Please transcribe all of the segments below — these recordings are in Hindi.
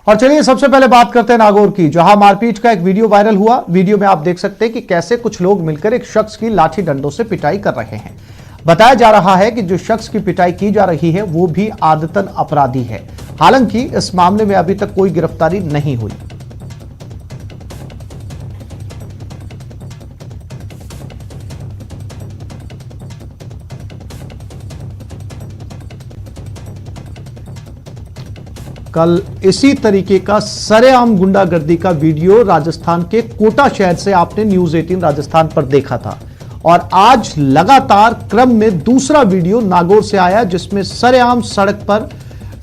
और चलिए सबसे पहले बात करते हैं नागौर की, जहां मारपीट का एक वीडियो वायरल हुआ। वीडियो में आप देख सकते हैं कि कैसे कुछ लोग मिलकर एक शख्स की लाठी डंडों से पिटाई कर रहे हैं। बताया जा रहा है कि जो शख्स की पिटाई की जा रही है वो भी आदतन अपराधी है। हालांकि इस मामले में अभी तक कोई गिरफ्तारी नहीं हुई। कल इसी तरीके का सरेआम गुंडागर्दी का वीडियो राजस्थान के कोटा शहर से आपने न्यूज 18 राजस्थान पर देखा था, और आज लगातार क्रम में दूसरा वीडियो नागौर से आया जिसमें सरेआम सड़क पर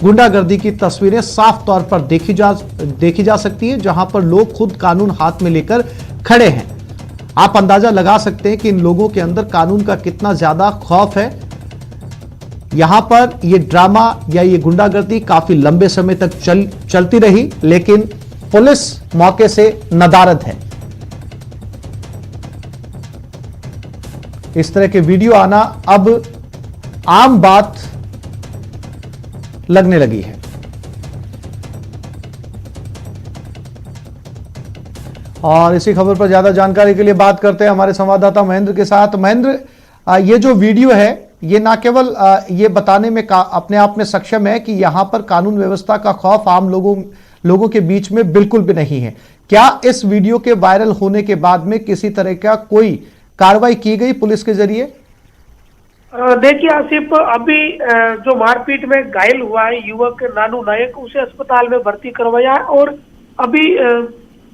गुंडागर्दी की तस्वीरें साफ तौर पर देखी जा सकती हैं, जहां पर लोग खुद कानून हाथ में लेकर खड़े हैं। आप अंदाजा लगा सकते हैं कि इन लोगों के अंदर कानून का कितना ज्यादा खौफ है। यहां पर यह ड्रामा या ये गुंडागर्दी काफी लंबे समय तक चलती रही, लेकिन पुलिस मौके से नदारद है। इस तरह के वीडियो आना अब आम बात लगने लगी है। और इसी खबर पर ज्यादा जानकारी के लिए बात करते हैं हमारे संवाददाता महेंद्र के साथ। महेंद्र, ये जो वीडियो है ये ना केवल ये बताने में अपने आप में सक्षम है कि यहां पर कानून व्यवस्था का खौफ आम लोगों के बीच में बिल्कुल भी नहीं है। क्या इस वीडियो के वायरल होने के बाद में किसी तरह का कोई कार्रवाई की गई पुलिस के जरिए? देखिए आसिफ, अभी जो मारपीट में घायल हुआ है युवक नानू नायक, उसे अस्पताल में भर्ती करवाया है और अभी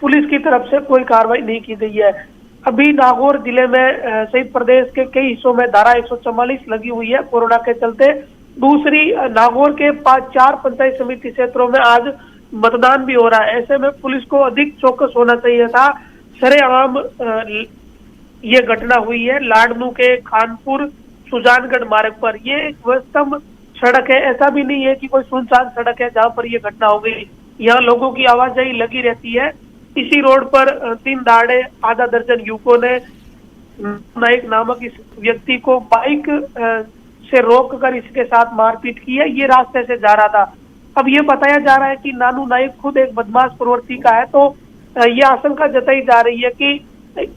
पुलिस की तरफ से कोई कार्रवाई नहीं की गई है। अभी नागौर जिले में सहित प्रदेश के कई हिस्सों में धारा 144 लगी हुई है कोरोना के चलते। दूसरी, नागौर के 4 पंचायत समिति क्षेत्रों में आज मतदान भी हो रहा है। ऐसे में पुलिस को अधिक चौकस होना चाहिए था। सरेआम ये घटना हुई है लाडनू के खानपुर सुजानगढ़ मार्ग पर। ये एक व्यस्तम सड़क है, ऐसा भी नहीं है कि कोई सुनसान सड़क है जहां पर ये घटना हो गई। यहाँ लोगों की आवाजाही लगी रहती है। इसी रोड पर 3 दाड़े आधा दर्जन युवकों ने नायक नामक इस व्यक्ति को बाइक से रोककर इसके साथ मारपीट की है। ये रास्ते से जा रहा था। अब ये बताया जा रहा है कि नानू नायक खुद एक बदमाश प्रवृत्ति का है, तो ये आशंका जताई जा रही है कि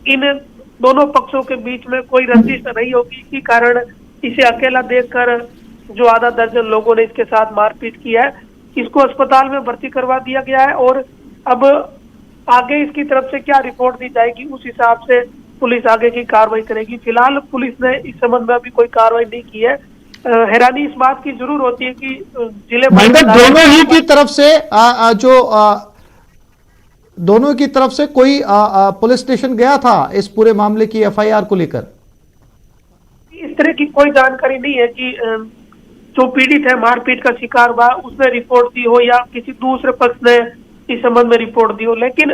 इन दोनों पक्षों के बीच में कोई रंजिश नहीं होगी, इसी कारण इसे अकेला देखकर जो आधा दर्जन लोगों ने इसके साथ मारपीट की है। इसको अस्पताल में भर्ती करवा दिया गया है और अब आगे इसकी तरफ से क्या रिपोर्ट दी जाएगी उस हिसाब से पुलिस आगे की कार्रवाई करेगी। फिलहाल पुलिस ने इस संबंध में अभी कोई कार्रवाई नहीं की है। हैरानी इस बात की जरूर होती है कि जिले में दोनों ही की तरफ से दोनों की तरफ से कोई पुलिस स्टेशन गया था इस पूरे मामले की एफआईआर को लेकर? इस तरह की कोई जानकारी नहीं है कि जो पीड़ित है मारपीट का शिकार हुआ उसने रिपोर्ट दी हो या किसी दूसरे पक्ष ने इस संबंध में रिपोर्ट दी हो। लेकिन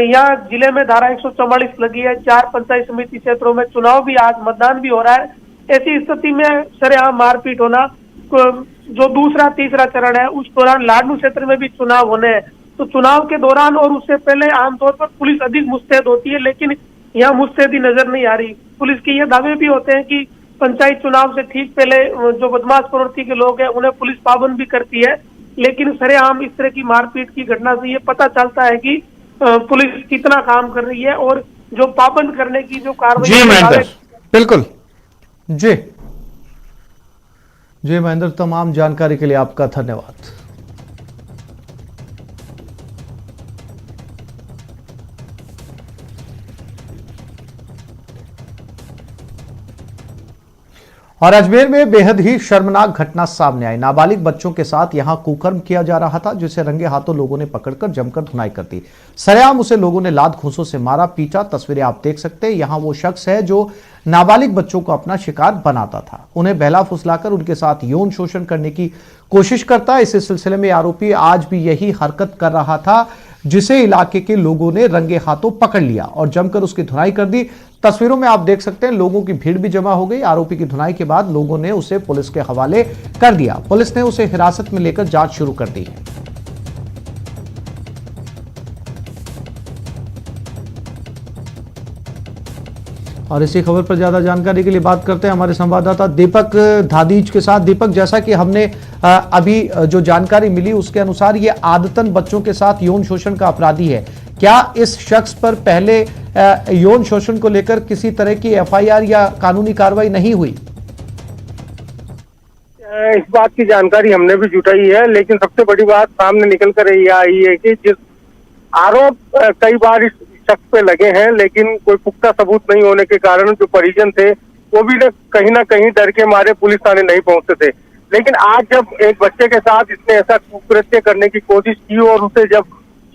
यहाँ जिले में धारा 144 लगी है। 4 पंचायत समिति क्षेत्रों में चुनाव भी, आज मतदान भी हो रहा है। ऐसी स्थिति में सरेआम मारपीट होना, जो दूसरा तीसरा चरण है उस दौरान लाडनू क्षेत्र में भी चुनाव होने हैं, तो चुनाव के दौरान और उससे पहले आमतौर पर पुलिस अधिक मुस्तैद होती है, लेकिन यहाँ मुस्तैदी नजर नहीं आ रही। पुलिस के ये दावे भी होते हैं कि पंचायत चुनाव से ठीक पहले जो बदमाश प्रवृत्ति के लोग हैं उन्हें पुलिस पाबंद भी करती है, लेकिन सरेआम इस तरह की मारपीट की घटना से ये पता चलता है कि पुलिस कितना काम कर रही है और जो पाबंद करने की जो कार्रवाई। बिल्कुल जी महेंद्र, तमाम जानकारी के लिए आपका धन्यवाद। और अजमेर में बेहद ही शर्मनाक घटना सामने आई। नाबालिग बच्चों के साथ यहां कुकर्म किया जा रहा था, जिसे रंगे हाथों लोगों ने पकड़कर जमकर धुनाई कर दी। सरेआम उसे लोगों ने लात घूंसों से मारा, पीटा। तस्वीरें आप देख सकते हैं। यहां वो शख्स है जो नाबालिग बच्चों को अपना शिकार बनाता था, उन्हें बहला फुसलाकर उनके साथ यौन शोषण करने की कोशिश करता। इसी सिलसिले में आरोपी आज भी यही हरकत कर रहा था, जिसे इलाके के लोगों ने रंगे हाथों पकड़ लिया और जमकर उसकी धुनाई कर दी। तस्वीरों में आप देख सकते हैं लोगों की भीड़ भी जमा हो गई। आरोपी की धुनाई के बाद लोगों ने उसे पुलिस के हवाले कर दिया। पुलिस ने उसे हिरासत में लेकर जांच शुरू कर दी है। और इसी खबर पर ज्यादा जानकारी के लिए बात करते हैं हमारे संवाददाता दीपक धादीज के साथ। दीपक, जैसा कि हमने अभी जो जानकारी मिली उसके अनुसार ये आदतन बच्चों के साथ यौन शोषण का अपराधी है। क्या इस शख्स पर पहले यौन शोषण को लेकर किसी तरह की एफआईआर या कानूनी कार्रवाई नहीं हुई? इस बात की जानकारी हमने भी जुटाई है, लेकिन सबसे बड़ी बात सामने निकल कर ये आई है कि जिस आरोप कई बार इस शख्स पे लगे हैं, लेकिन कोई पुख्ता सबूत नहीं होने के कारण जो परिजन थे वो भी ना कहीं डर के मारे पुलिस थाने नहीं पहुंचते थे। लेकिन आज जब एक बच्चे के साथ इसने ऐसा कुकृत्य करने की कोशिश की और उसे जब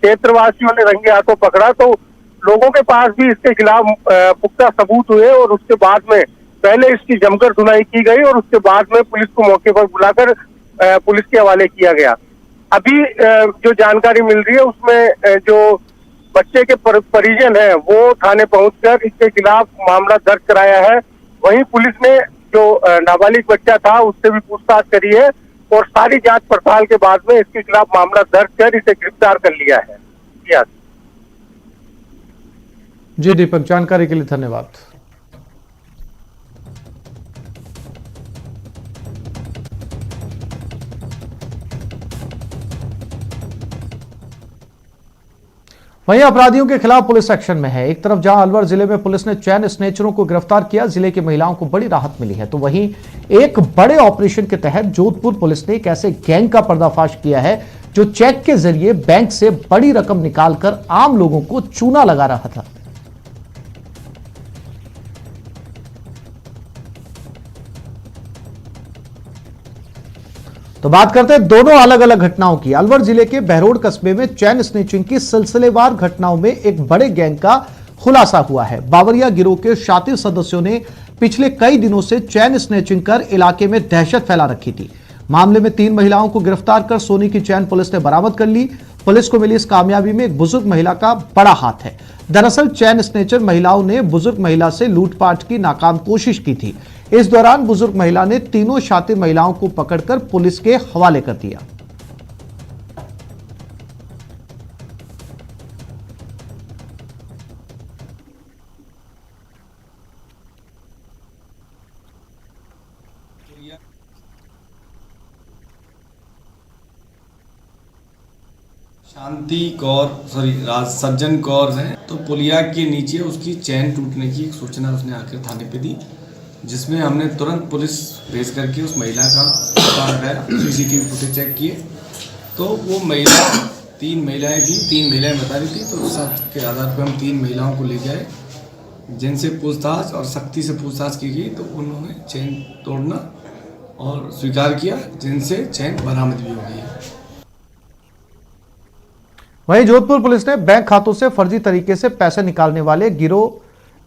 क्षेत्रवासियों ने रंगे हाथों पकड़ा, तो लोगों के पास भी इसके खिलाफ पुख्ता सबूत हुए और उसके बाद में पहले इसकी जमकर धुनाई की गई और उसके बाद में पुलिस को मौके पर बुलाकर पुलिस के हवाले किया गया। अभी जो जानकारी मिल रही है उसमें जो बच्चे के परिजन है वो थाने पहुंचकर इसके खिलाफ मामला दर्ज कराया है। वहीं पुलिस ने जो नाबालिग बच्चा था उससे भी पूछताछ करी है और सारी जांच पड़ताल के बाद में इसके खिलाफ मामला दर्ज कर इसे गिरफ्तार कर लिया है। जी दीपक, जानकारी के लिए धन्यवाद। वहीं अपराधियों के खिलाफ पुलिस एक्शन में है। एक तरफ जहां अलवर जिले में पुलिस ने चैन स्नेचरों को गिरफ्तार किया, जिले की महिलाओं को बड़ी राहत मिली है, तो वहीं एक बड़े ऑपरेशन के तहत जोधपुर पुलिस ने एक ऐसे गैंग का पर्दाफाश किया है जो चेक के जरिए बैंक से बड़ी रकम निकालकर आम लोगों को चूना लगा रहा था। तो बात करते हैं दोनों अलग अलग घटनाओं की। अलवर जिले के बहरोड कस्बे में चैन स्नेचिंग की सिलसिलेवार घटनाओं में एक बड़े गैंग का खुलासा हुआ है। बावरिया गिरोह के शातिर सदस्यों ने पिछले कई दिनों से चैन स्नेचिंग कर इलाके में दहशत फैला रखी थी। मामले में 3 महिलाओं को गिरफ्तार कर सोने की चैन पुलिस ने बरामद कर ली। पुलिस को मिली इस कामयाबी में एक बुजुर्ग महिला का बड़ा हाथ है। दरअसल चैन स्नेचर महिलाओं ने बुजुर्ग महिला से लूटपाट की नाकाम कोशिश की थी। इस दौरान बुजुर्ग महिला ने तीनों शातिर महिलाओं को पकड़कर पुलिस के हवाले कर दिया। शांति कौर सज्जन कौर है, तो पुलिया के नीचे उसकी चैन टूटने की एक सूचना उसने आकर थाने पे दी, जिसमें हमने तुरंत पुलिस भेज करके उस महिला का पता लगाया, सीसीटीवी फुटेज चेक किए, तो वो महिला 3 महिलाएं थी, 3 महिलाएं बता रही थी, तो उस के आधार पर हम 3 महिलाओं को ले गए, जिनसे पूछताछ और सख्ती से पूछताछ की गई, तो उन्होंने चैन तोड़ना और स्वीकार किया, जिनसे चैन बरामद भी हो गई है। वहीं जोधपुर पुलिस ने बैंक खातों से फर्जी तरीके से पैसे निकालने वाले गिरोह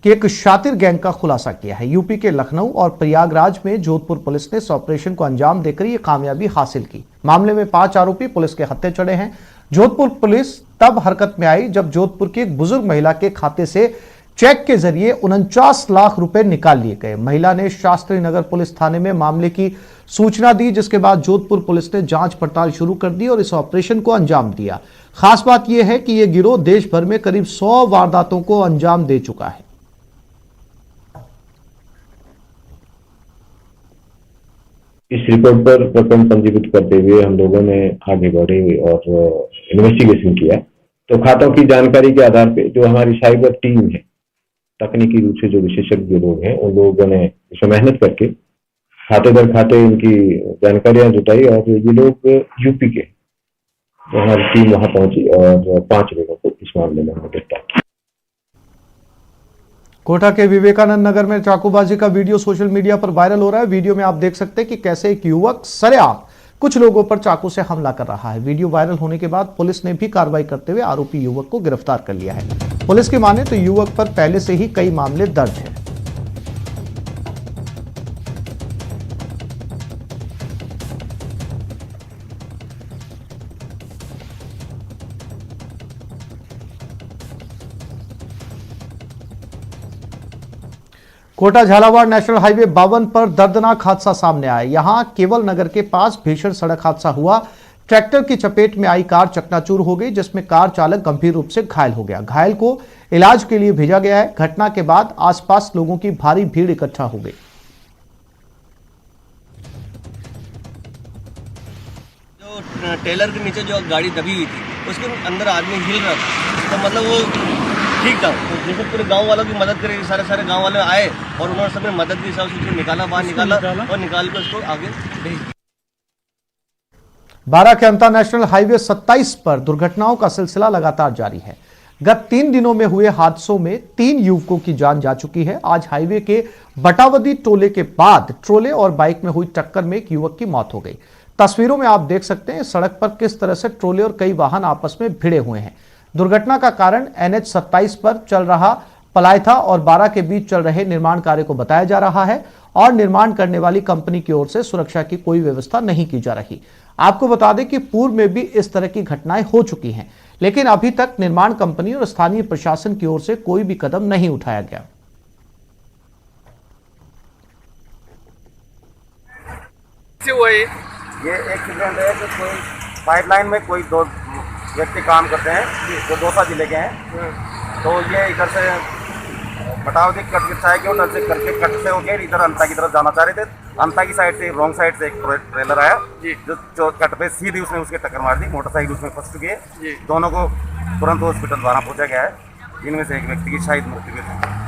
के एक शातिर गैंग का खुलासा किया है। यूपी के लखनऊ और प्रयागराज में जोधपुर पुलिस ने इस ऑपरेशन को अंजाम देकर ये कामयाबी हासिल की। मामले में 5 आरोपी पुलिस के हत्थे चढ़े हैं। जोधपुर पुलिस तब हरकत में आई जब जोधपुर की एक बुजुर्ग महिला के खाते से चेक के जरिए 49 लाख रुपए निकाल लिए गए। महिला ने शास्त्री नगर पुलिस थाने में मामले की सूचना दी, जिसके बाद जोधपुर पुलिस ने जांच पड़ताल शुरू कर दी और इस ऑपरेशन को अंजाम दिया। खास बात यह है कि यह गिरोह देश भर में करीब 100 वारदातों को अंजाम दे चुका है। इस रिपोर्ट पर प्रकरण पंजीकृत करते हुए हम लोगों ने आगे बढ़े और इन्वेस्टिगेशन किया। तो खातों की जानकारी के आधार पे जो हमारी साइबर टीम है, तकनीकी रूप से जो विशेषज्ञ लोग हैं, उन लोगों ने इसमें मेहनत करके खाते दर खाते इनकी जानकारियां जुटाई और ये लोग यूपी के, तो हमारी टीम वहां पहुंची और 5 लोगों को इस मामले में गिरफ्तार किया। कोटा के विवेकानंद नगर में चाकूबाजी का वीडियो सोशल मीडिया पर वायरल हो रहा है। वीडियो में आप देख सकते हैं कि कैसे एक युवक सरेआम कुछ लोगों पर चाकू से हमला कर रहा है। वीडियो वायरल होने के बाद पुलिस ने भी कार्रवाई करते हुए आरोपी युवक को गिरफ्तार कर लिया है। पुलिस की माने तो युवक पर पहले से ही कई मामले दर्ज हैं। कोटा झालावाड़ नेशनल हाईवे 52 पर दर्दनाक हादसा सामने आया। यहां केवल नगर के पास भीषण सड़क हादसा हुआ। ट्रैक्टर की चपेट में आई कार चकनाचूर हो गई, जिसमें कार चालक गंभीर रूप से घायल हो गया। घायल को इलाज के लिए भेजा गया है। घटना के बाद आसपास लोगों की भारी भीड़ इकट्ठा हो गई। टेलर के नीचे जो गाड़ी दबी हुई थी उसके अंदर आदमी हिल रहा था, तो मतलब वो ठीक था। तो जैसे पूरे गांव वालों की मदद करें, सारे गांव वाले आए और उन्होंने सबने मदद की हिसाब से उसको निकाला, बाहर निकाला और निकाल के उसको आगे भेज दिया। बारां के अंतरनेशनल हाईवे 27 पर दुर्घटनाओं का सिलसिला लगातार जारी है। गत 3 दिनों में हुए हादसों में 3 युवकों की जान जा चुकी है। आज हाईवे के बटावदी टोले के बाद ट्रोले और बाइक में हुई टक्कर में एक युवक की मौत हो गई। तस्वीरों में आप देख सकते हैं सड़क पर किस तरह से ट्रोले और कई वाहन आपस में भिड़े हुए हैं। दुर्घटना का कारण NH 27 पर चल रहा पलायथा और बारां के बीच चल रहे निर्माण कार्य को बताया जा रहा है और निर्माण करने वाली कंपनी की ओर से सुरक्षा की कोई व्यवस्था नहीं की जा रही। आपको बता दें कि पूर्व में भी इस तरह की घटनाएं हो चुकी हैं, लेकिन अभी तक निर्माण कंपनी और स्थानीय प्रशासन की ओर से कोई भी कदम नहीं उठाया गया। ये एक्सीडेंट है कि कोई पाइपलाइन में कोई 2 व्यक्ति काम करते हैं जो दौसा जिले के हैं, तो ये इधर से बटावदी कट की उधर से करके कट से होकर इधर अंता की तरफ जाना चाह रहे थे। अंता की साइड से रॉन्ग साइड से एक ट्रेलर आया जो कट पे सीधी उसने उसके टक्कर मार दी। मोटरसाइकिल उसमें फंस चुकी है। दोनों को तुरंत हॉस्पिटल द्वारा पहुंचा गया है, जिनमें से एक व्यक्ति की शायद मृत्यु हुई थी।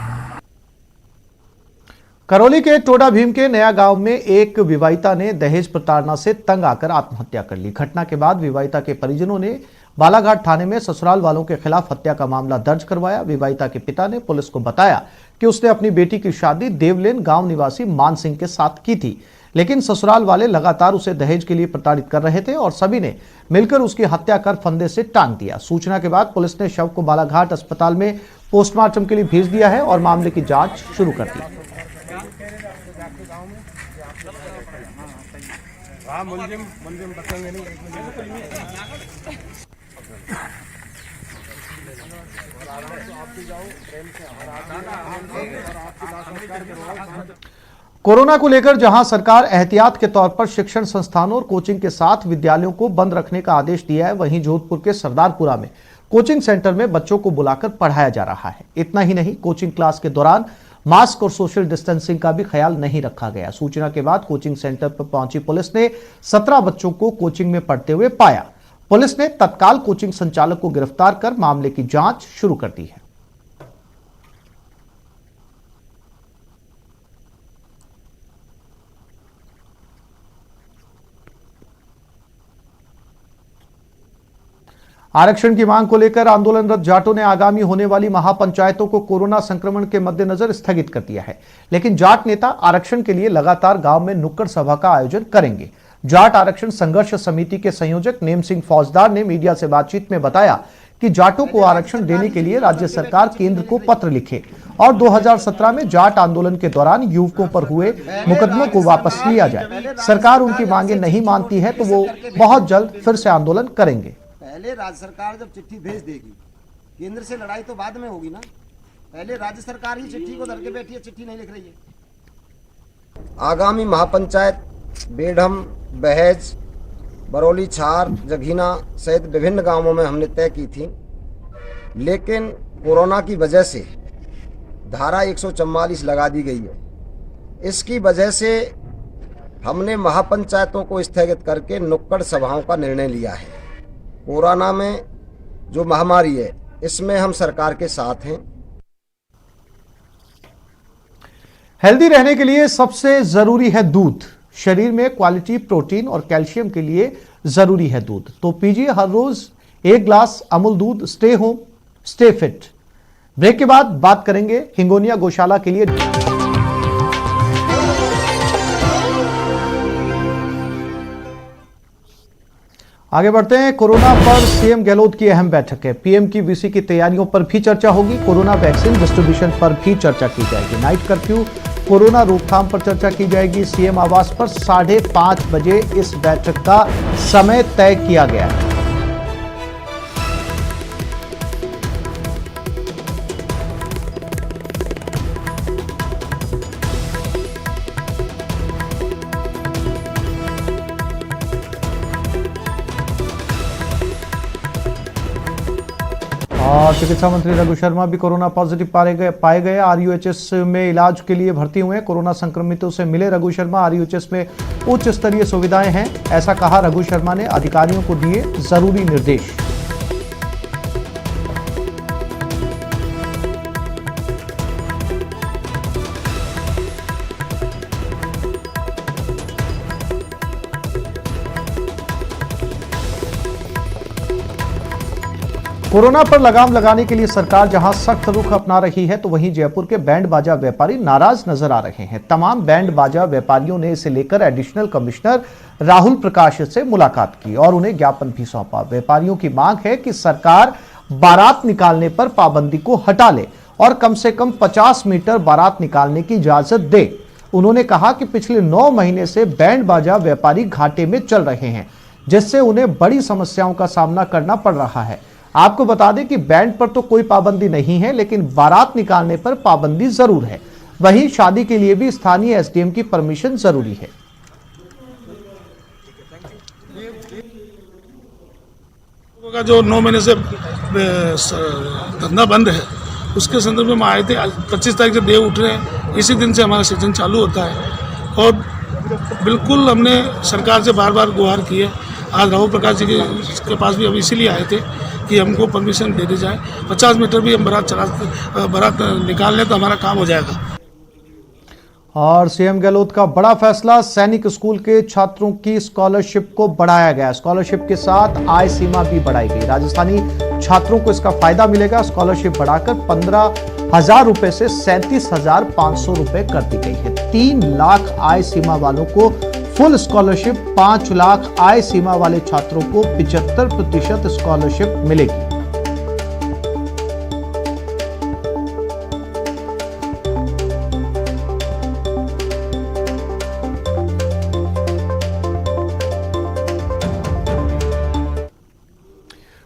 करौली के टोडा भीम के नया गांव में एक विवाहिता ने दहेज प्रताड़ना से तंग आकर आत्महत्या कर ली। घटना के बाद विवाहिता के परिजनों ने बालाघाट थाने में ससुराल वालों के खिलाफ हत्या का मामला दर्ज करवाया। विवाहिता के पिता ने पुलिस को बताया कि उसने अपनी बेटी की शादी देवलेन गांव निवासी मान सिंह के साथ की थी, लेकिन ससुराल वाले लगातार उसे दहेज के लिए प्रताड़ित कर रहे थे और सभी ने मिलकर उसकी हत्या कर फंदे से टांग दिया। सूचना के बाद पुलिस ने शव को बालाघाट अस्पताल में पोस्टमार्टम के लिए भेज दिया है और मामले की जांच शुरू कर दी। कोरोना को लेकर जहां सरकार एहतियात के तौर पर शिक्षण संस्थानों और कोचिंग के साथ विद्यालयों को बंद रखने का आदेश दिया है, वहीं जोधपुर के सरदारपुरा में कोचिंग सेंटर में बच्चों को बुलाकर पढ़ाया जा रहा है। इतना ही नहीं, कोचिंग क्लास के दौरान मास्क और सोशल डिस्टेंसिंग का भी ख्याल नहीं रखा गया। सूचना के बाद कोचिंग सेंटर पर पहुंची पुलिस ने 17 बच्चों को कोचिंग में पढ़ते हुए पाया। पुलिस ने तत्काल कोचिंग संचालक को गिरफ्तार कर मामले की जांच शुरू कर दी है। आरक्षण की मांग को लेकर आंदोलनरत जाटों ने आगामी होने वाली महापंचायतों को कोरोना संक्रमण के मद्देनजर स्थगित कर दिया है, लेकिन जाट नेता आरक्षण के लिए लगातार गांव में नुक्कड़ सभा का आयोजन करेंगे। जाट आरक्षण संघर्ष समिति के संयोजक नेम सिंह फौजदार ने मीडिया से बातचीत में बताया कि जाटों को आरक्षण देने के लिए राज्य सरकार केंद्र को पत्र लिखे और 2017 में जाट आंदोलन के दौरान युवकों पर हुए मुकदमों को वापस लिया जाए। सरकार उनकी मांगे नहीं मानती है तो वो बहुत जल्द फिर से आंदोलन करेंगे। पहले राज्य सरकार जब चिट्ठी भेज देगी, केंद्र से लड़ाई तो बाद में होगी ना। पहले राज्य सरकार ही चिट्ठी को धर के बैठी है, चिट्ठी नहीं लिख रही है। आगामी महापंचायत बेढम, बहेज, बरौली, छार, जघीना सहित विभिन्न गांवों में हमने तय की थी, लेकिन कोरोना की वजह से धारा 144 लगा दी गई है। इसकी वजह से हमने महापंचायतों को स्थगित करके नुक्कड़ सभाओं का निर्णय लिया है। कोरोना में जो महामारी है, इसमें हम सरकार के साथ हैं। हेल्दी रहने के लिए सबसे जरूरी है दूध। शरीर में क्वालिटी प्रोटीन और कैल्शियम के लिए जरूरी है दूध, तो पीजिए हर रोज 1 ग्लास अमूल दूध। Stay home, stay fit. Break के बाद बात करेंगे हिंगोनिया गौशाला के लिए। आगे बढ़ते हैं। कोरोना पर सीएम गहलोत की अहम बैठक है। पीएम की वीसी की तैयारियों पर भी चर्चा होगी। कोरोना वैक्सीन डिस्ट्रीब्यूशन पर भी चर्चा की जाएगी। नाइट कर्फ्यू, कोरोना रोकथाम पर चर्चा की जाएगी। सीएम आवास पर 5:30 बजे इस बैठक का समय तय किया गया है। और चिकित्सा मंत्री रघु शर्मा भी कोरोना पॉजिटिव पाए गए। आरयूएचएस में इलाज के लिए भर्ती हुए। कोरोना संक्रमितों से मिले रघु शर्मा। आरयूएचएस में उच्च स्तरीय सुविधाएं हैं, ऐसा कहा रघु शर्मा ने। अधिकारियों को दिए जरूरी निर्देश। कोरोना पर लगाम लगाने के लिए सरकार जहां सख्त रुख अपना रही है, तो वहीं जयपुर के बैंड बाजा व्यापारी नाराज नजर आ रहे हैं। तमाम बैंड बाजा व्यापारियों ने इसे लेकर एडिशनल कमिश्नर राहुल प्रकाश से मुलाकात की और उन्हें ज्ञापन भी सौंपा। व्यापारियों की मांग है कि सरकार बारात निकालने पर पाबंदी को हटा ले और कम से कम 50 मीटर बारात निकालने की इजाजत दे। उन्होंने कहा कि पिछले 9 महीने से बैंड बाजा व्यापारी घाटे में चल रहे हैं, जिससे उन्हें बड़ी समस्याओं का सामना करना पड़ रहा है। आपको बता दें कि बैंड पर तो कोई पाबंदी नहीं है, लेकिन बारात निकालने पर पाबंदी जरूर है। वहीं शादी के लिए भी स्थानीय एसडीएम की परमिशन जरूरी है। का जो 9 महीने से धंधा बंद है, उसके संदर्भ में हम आए थे। 25 तारीख से देव उठ रहे हैं, इसी दिन से हमारा सीजन चालू होता है और बिल्कुल हमने सरकार से बार बार गुहार की है। आज राहुल प्रकाश जी के पास भी हम इसीलिए आए थे कि हमको परमिशन दे दी जाए। 50 मीटर भी हम बारात निकाल लें तो हमारा काम हो जाएगा। और सीएम गहलोत का बड़ा फैसला, सैनिक स्कूल के छात्रों की स्कॉलरशिप को बढ़ाया गया। स्कॉलरशिप के साथ आय सीमा भी बढ़ाई गई। राजस्थानी छात्रों को इसका फायदा मिलेगा। स्कॉलरशिप बढ़ाकर 15,000 रुपए से 37,500 रुपए कर दी गई है। 3 लाख आय सीमा वालों को फुल स्कॉलरशिप, 5 लाख आय सीमा वाले छात्रों को 75% स्कॉलरशिप मिलेगी।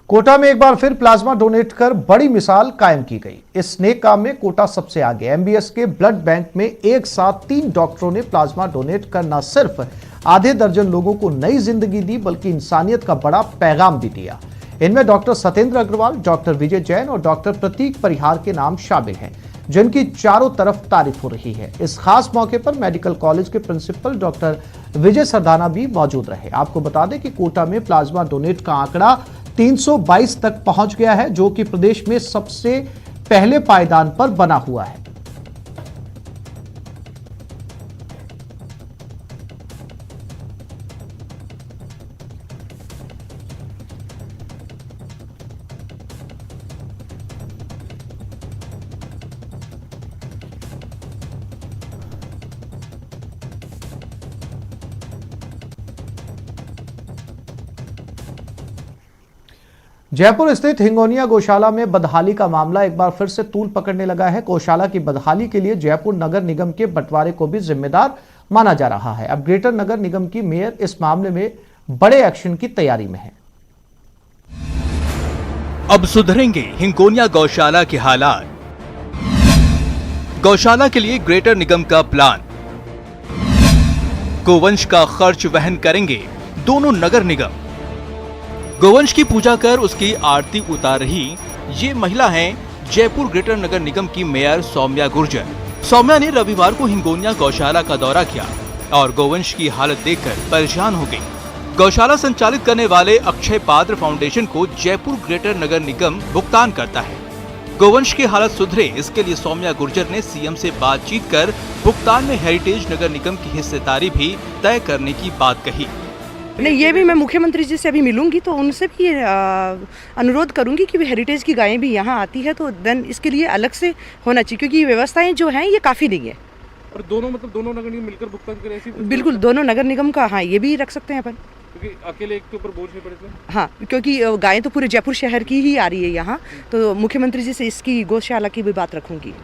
कोटा में एक बार फिर प्लाज्मा डोनेट कर बड़ी मिसाल कायम की गई। इस नेक काम में कोटा सबसे आगे। एमबीएस के ब्लड बैंक में एक साथ 3 डॉक्टरों ने प्लाज्मा डोनेट कर न सिर्फ आधे दर्जन लोगों को नई जिंदगी दी, बल्कि इंसानियत का बड़ा पैगाम भी दिया। इनमें डॉक्टर सत्येंद्र अग्रवाल, डॉक्टर विजय जैन और डॉक्टर प्रतीक परिहार के नाम शामिल हैं, जिनकी चारों तरफ तारीफ हो रही है। इस खास मौके पर मेडिकल कॉलेज के प्रिंसिपल डॉक्टर विजय सरदाना भी मौजूद रहे। आपको बता दें कि कोटा में प्लाज्मा डोनेट का आंकड़ा 322 तक पहुंच गया है, जो कि प्रदेश में सबसे पहले पायदान पर बना हुआ है। जयपुर स्थित हिंगोनिया गौशाला में बदहाली का मामला एक बार फिर से तूल पकड़ने लगा है। गौशाला की बदहाली के लिए जयपुर नगर निगम के बंटवारे को भी जिम्मेदार माना जा रहा है। अब ग्रेटर नगर निगम की मेयर इस मामले में बड़े एक्शन की तैयारी में है। अब सुधरेंगे हिंगोनिया गौशाला के हालात। गौशाला के लिए ग्रेटर निगम का प्लान। गोवंश का खर्च वहन करेंगे दोनों नगर निगम। गोवंश की पूजा कर उसकी आरती उतार रही ये महिला हैं जयपुर ग्रेटर नगर निगम की मेयर सौम्या गुर्जर। सौम्या ने रविवार को हिंगोनिया गौशाला का दौरा किया और गोवंश की हालत देखकर परेशान हो गई। गौशाला संचालित करने वाले अक्षय पात्र फाउंडेशन को जयपुर ग्रेटर नगर निगम भुगतान करता है। गोवंश की हालत सुधरे, इसके लिए सौम्या गुर्जर ने सीएम से बातचीत कर भुगतान में हेरिटेज नगर निगम की हिस्सेदारी भी तय करने की बात कही। नहीं, ये भी मैं मुख्यमंत्री जी से अभी मिलूंगी तो उनसे भी ये अनुरोध करूंगी कि हेरिटेज की गायें भी यहाँ आती है तो देन इसके लिए अलग से होना चाहिए, क्योंकि व्यवस्थाएं जो हैं ये काफ़ी नहीं है। और दोनों दोनों नगर निगम मिलकर भुगतान करें ऐसी? बिल्कुल, दोनों नगर निगम का, हाँ, ये भी रख सकते हैं अपन, क्योंकि अकेले एक के ऊपर बोझ नहीं पड़े। हाँ, क्योंकि गायें तो पूरे जयपुर शहर की ही आ रही है यहाँ, तो मुख्यमंत्री जी से इसकी गौशाला की भी बात रखूंगी।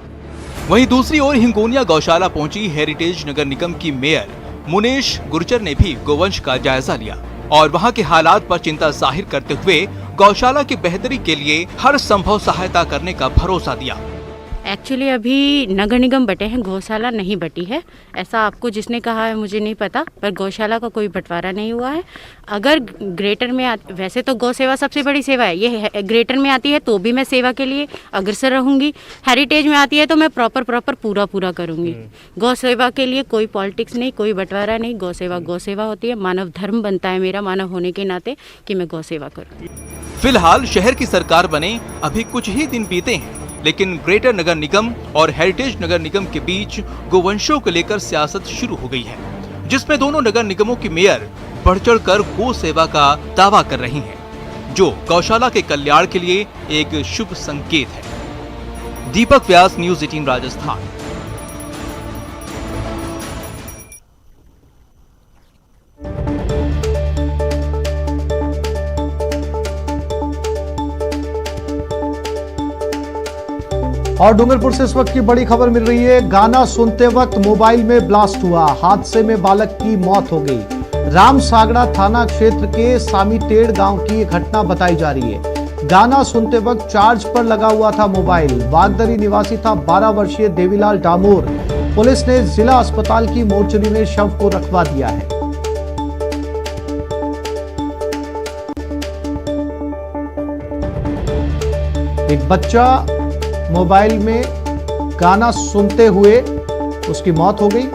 वहीं दूसरी ओर हिंगोनिया गौशाला पहुंची हेरिटेज नगर निगम की मेयर मुनेश गुर्जर ने भी गोवंश का जायजा लिया और वहां के हालात पर चिंता जाहिर करते हुए गौशाला की बेहतरी के लिए हर संभव सहायता करने का भरोसा दिया। एक्चुअली अभी नगर निगम बटे हैं, गौशाला नहीं बटी है। ऐसा आपको जिसने कहा है मुझे नहीं पता, पर गौशाला का कोई बंटवारा नहीं हुआ है। अगर ग्रेटर में वैसे तो गौ सेवा सबसे बड़ी सेवा है, ये ग्रेटर में आती है तो भी मैं सेवा के लिए अग्रसर रहूँगी। हेरिटेज में आती है तो मैं प्रॉपर पूरा करूँगी। गौ सेवा के लिए कोई पॉलिटिक्स नहीं, कोई बंटवारा नहीं। गौ सेवा होती है। मानव धर्म बनता है मेरा, मानव होने के नाते, कि मैं गौ सेवा करूँ। फिलहाल शहर की सरकार बने अभी कुछ ही दिन बीते हैं, लेकिन ग्रेटर नगर निगम और हेरिटेज नगर निगम के बीच गोवंशों को लेकर सियासत शुरू हो गई है, जिसमें दोनों नगर निगमों की मेयर बढ़-चढ़ कर गौ सेवा का दावा कर रही हैं, जो गौशाला के कल्याण के लिए एक शुभ संकेत है। दीपक व्यास, न्यूज़ 18 राजस्थान। और डूंगरपुर से इस वक्त की बड़ी खबर मिल रही है। गाना सुनते वक्त मोबाइल में ब्लास्ट हुआ, हादसे में बालक की मौत हो गई। राम सागड़ा थाना क्षेत्र के सामीटेड़ गांव की ये घटना बताई जा रही है। गाना सुनते वक्त चार्ज पर लगा हुआ था मोबाइल। वागदरी निवासी था 12 वर्षीय देवीलाल डामोर। पुलिस ने जिला अस्पताल की मोर्चरी में शव को रखवा दिया है। एक बच्चा मोबाइल में गाना सुनते हुए उसकी मौत हो गई।